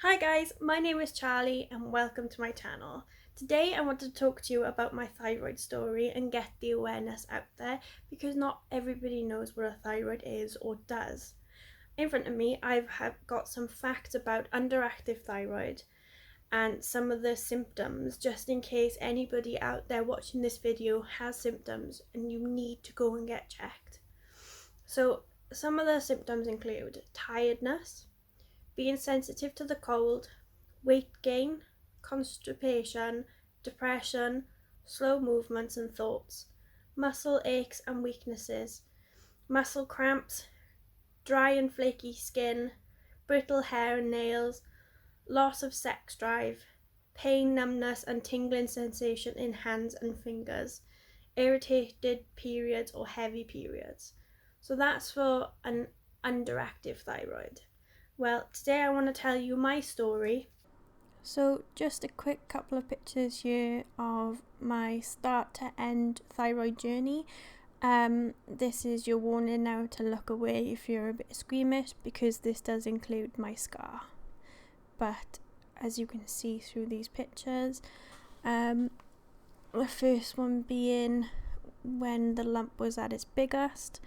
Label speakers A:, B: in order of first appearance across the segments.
A: Hi guys, my name is Charlie and welcome to my channel. Today I want to talk to you about my thyroid story and get the awareness out there because not everybody knows what a thyroid is or does. In front of me I've got some facts about underactive thyroid and some of the symptoms just in case anybody out there watching this video has symptoms and you need to go and get checked. So some of the symptoms include tiredness, being sensitive to the cold, weight gain, constipation, depression, slow movements and thoughts, muscle aches and weaknesses, muscle cramps, dry and flaky skin, brittle hair and nails, loss of sex drive, pain, numbness and tingling sensation in hands and fingers, irritated periods or heavy periods. So that's for an underactive thyroid. Well, today I want to tell you my story. So just a quick couple of pictures here of my start to end thyroid journey. This is your warning now to look away if you're a bit squeamish because this does include my scar. But as you can see through these pictures, the first one being when the lump was at its biggest,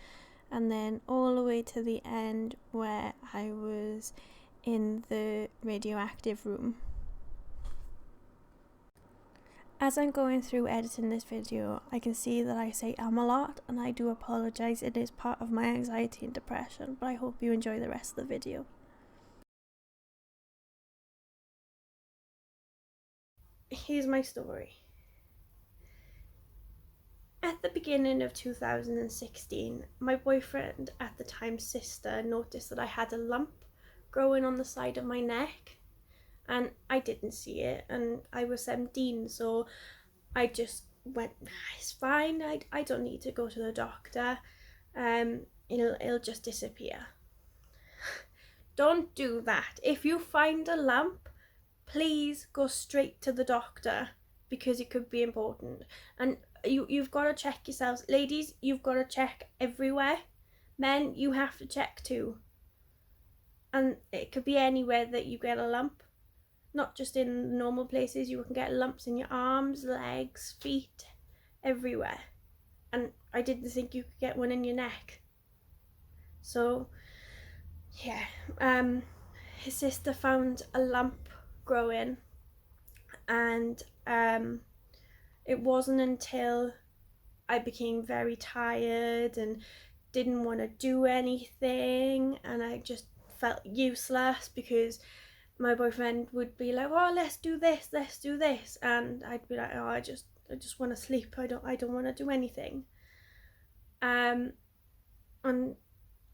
A: and then all the way to the end where I was in the radioactive room. As I'm going through editing this video, I can see that I say a lot, and I do apologise, it is part of my anxiety and depression, but I hope you enjoy the rest of the video. Here's my story. At the beginning of 2016, my boyfriend at the time's sister noticed that I had a lump growing on the side of my neck, and I didn't see it, and I was 17, so I just went, it's fine, I don't need to go to the doctor, it'll just disappear. Don't do that. If you find a lump, please go straight to the doctor because it could be important. And you've got to check yourselves. Ladies, you've got to check everywhere. Men, you have to check too. And it could be anywhere that you get a lump. Not just in normal places. You can get lumps in your arms, legs, feet, everywhere. And I didn't think you could get one in your neck. So, yeah. His sister found a lump growing, and it wasn't until I became very tired and didn't want to do anything, and I just felt useless because my boyfriend would be like, oh, let's do this, and I'd be like, oh, I just want to sleep, I don't want to do anything. And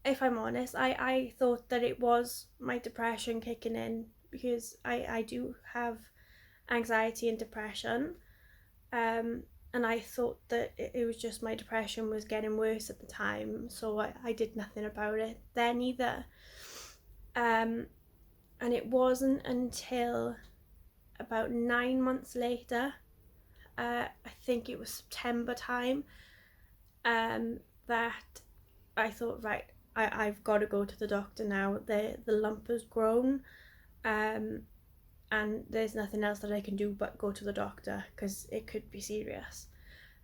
A: if I'm honest, I thought that it was my depression kicking in because I do have anxiety and depression, and I thought that it was just my depression was getting worse at the time, so I did nothing about it then either. And it wasn't until about 9 months later, I think it was September time, that I thought, right, I've got to go to the doctor now. The lump has grown, and there's nothing else that I can do but go to the doctor because it could be serious.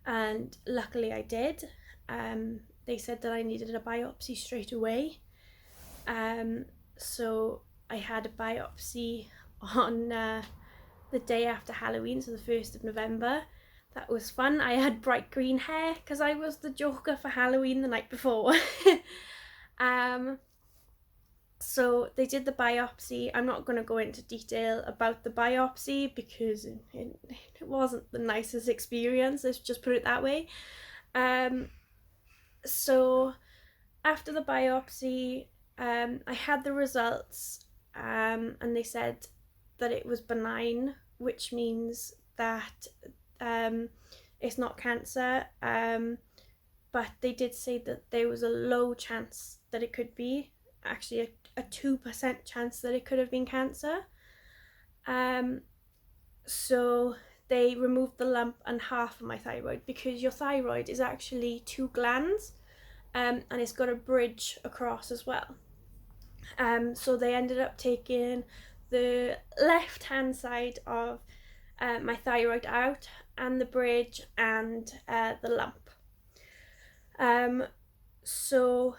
A: And luckily I did. They said that I needed a biopsy straight away. So I had a biopsy on the day after Halloween, so the 1st of November. That was fun. I had bright green hair because I was the Joker for Halloween the night before. So they did the biopsy. I'm not going to go into detail about the biopsy because it wasn't the nicest experience, let's just put it that way. So after the biopsy, I had the results, and they said that it was benign, which means that it's not cancer, but they did say that there was a low chance that it could be, actually a 2% chance that it could have been cancer. So they removed the lump and half of my thyroid because your thyroid is actually 2 glands, and it's got a bridge across as well. So they ended up taking the left hand side of my thyroid out, and the bridge, and the lump. So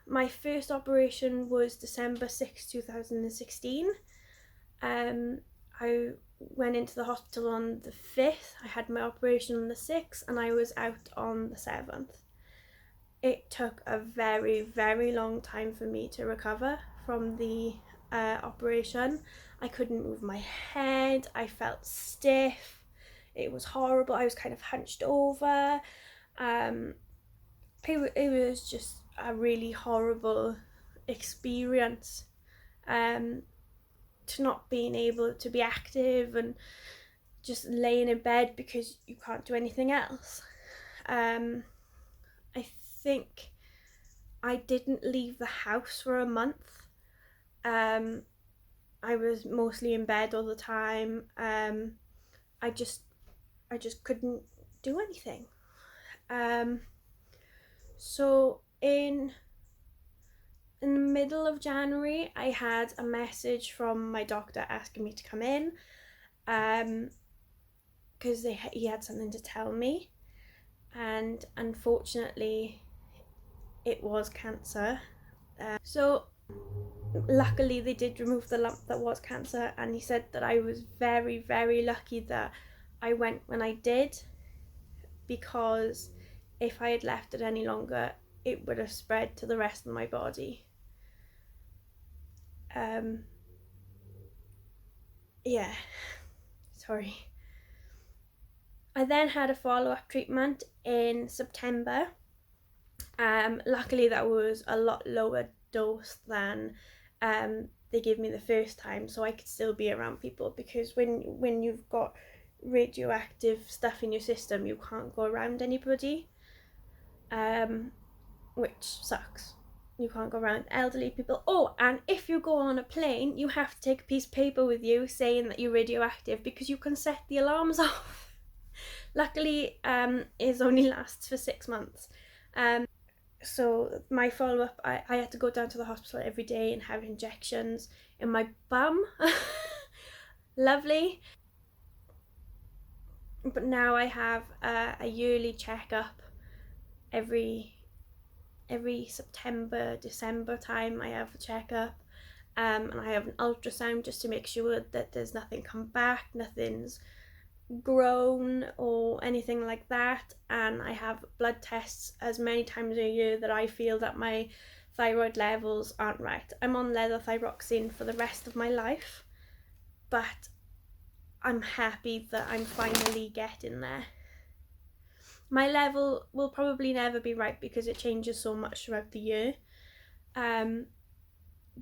A: my first operation was December 6, 2016. I went into the hospital on the 5th. I had my operation on the 6th, and I was out on the 7th. It took a very, very long time for me to recover from the operation. I couldn't move my head. I felt stiff. It was horrible. I was kind of hunched over. It was just a really horrible experience. To not being able to be active and just laying in bed because you can't do anything else. I think I didn't leave the house for a month. I was mostly in bed all the time. I just couldn't do anything. So in the middle of January, I had a message from my doctor asking me to come in, because he had something to tell me, and unfortunately it was cancer. So luckily they did remove the lump that was cancer, and he said that I was very, very lucky that I went when I did, because if I had left it any longer, it would have spread to the rest of my body. Yeah, sorry. I then had a follow-up treatment in September. Luckily that was a lot lower dose than they gave me the first time, so I could still be around people, because when you've got radioactive stuff in your system, you can't go around anybody, which sucks. You can't go around elderly people. Oh, and if you go on a plane, you have to take a piece of paper with you saying that you're radioactive, because you can set the alarms off. Luckily, it only lasts for 6 months. So my follow-up, I had to go down to the hospital every day and have injections in my bum. Lovely. But now I have a yearly checkup every September, December time. I have a checkup, and I have an ultrasound just to make sure that there's nothing come back, nothing's grown or anything like that. And I have blood tests as many times a year that I feel that my thyroid levels aren't right. I'm on levothyroxine for the rest of my life, but I'm happy that I'm finally getting there. My level will probably never be right because it changes so much throughout the year,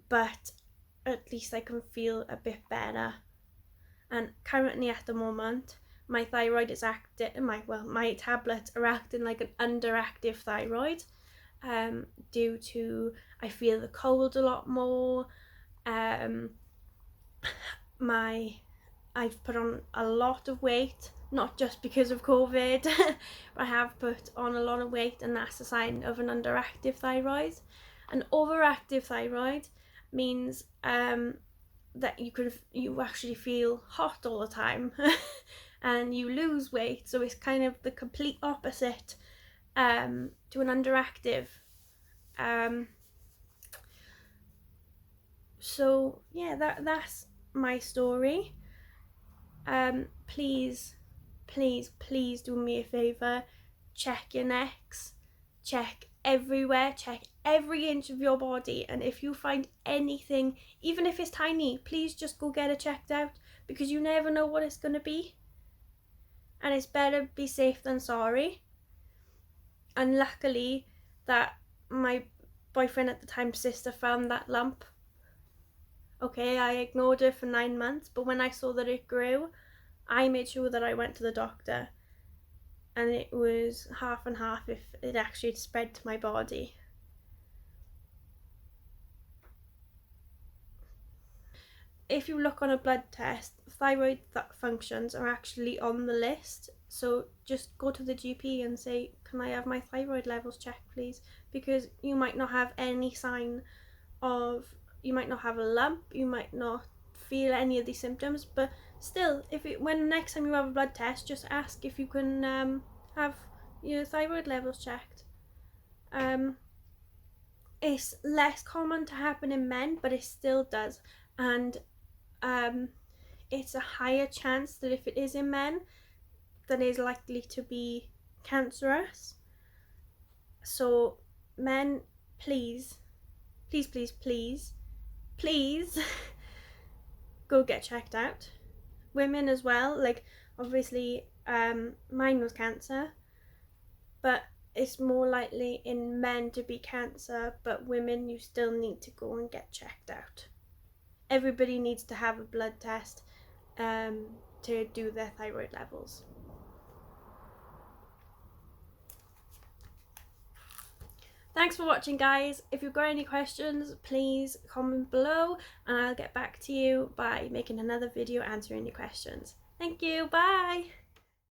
A: but at least I can feel a bit better. And currently at the moment, my thyroid is my tablets are acting like an underactive thyroid, due to I feel the cold a lot more. I've put on a lot of weight, not just because of COVID, but I have put on a lot of weight, and that's a sign of an underactive thyroid. An overactive thyroid means that you actually feel hot all the time and you lose weight. So it's kind of the complete opposite to an underactive. So yeah, that's my story. Please do me a favour, check your necks, check everywhere, check every inch of your body, and if you find anything, even if it's tiny, please just go get it checked out, because you never know what it's going to be, and it's better be safe than sorry. And luckily that my boyfriend at the time's sister found that lump. Okay, I ignored it for 9 months, but when I saw that it grew, I made sure that I went to the doctor, and it was half and half if it actually spread to my body. If you look on a blood test, thyroid functions are actually on the list, so just go to the GP and say, can I have my thyroid levels checked please, because you might not have any sign of, you might not have a lump, you might not feel any of these symptoms, but still, when next time you have a blood test, just ask if you can have your thyroid levels checked. It's less common to happen in men, but it still does, and it's a higher chance that if it is in men, that is likely to be cancerous. So men, please go get checked out. Women as well, like obviously mine was cancer, but it's more likely in men to be cancer, but women, you still need to go and get checked out. Everybody needs to have a blood test to do their thyroid levels. Thanks for watching, guys. If you've got any questions, please comment below and I'll get back to you by making another video answering your questions. Thank you, bye!